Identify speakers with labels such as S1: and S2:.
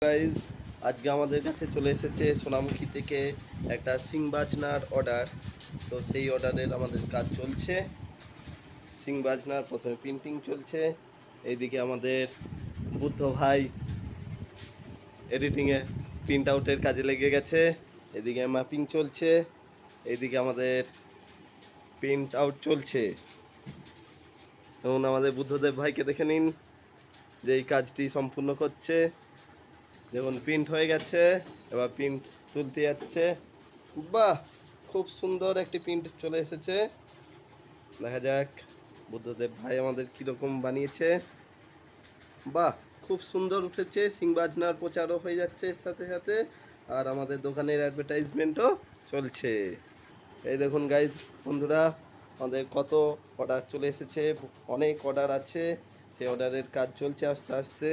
S1: Guys, আজকে আমাদের কাছে চলে এসেছে সোনামুখী থেকে একটা সিং বাজনার অর্ডার। তো সেই অর্ডারের আমাদের কাজ চলছে। সিং বাজনার প্রথমে প্রিন্টিং চলছে, এইদিকে আমাদের বুদ্ধ ভাই এডিটিংয়ে প্রিন্ট আউটের কাজে লেগে গেছে, এদিকে ম্যাপিং চলছে, এইদিকে আমাদের প্রিন্ট আউট চলছে। এবং আমাদের বুদ্ধদেব ভাইকে দেখে নিন যে এই কাজটি সম্পূর্ণ করছে। দেখুন প্রিন্ট হয়ে গেছে, এবার প্রিন্ট তুলতে যাচ্ছে। বাহ, খুব সুন্দর একটি প্রিন্ট চলে এসেছে। দেখা যাক বুদ্ধদেব ভাই আমাদের কীরকম বানিয়েছে। বাহ, খুব সুন্দর উঠেছে। সিং বাজনার প্রচারও হয়ে যাচ্ছে এর সাথে সাথে, আর আমাদের দোকানের অ্যাডভার্টাইজমেন্টও চলছে। এই দেখুন গাইজ বন্ধুরা, আমাদের কত অর্ডার চলে এসেছে, অনেক অর্ডার আছে, সেই অর্ডারের কাজ চলছে আস্তে আস্তে।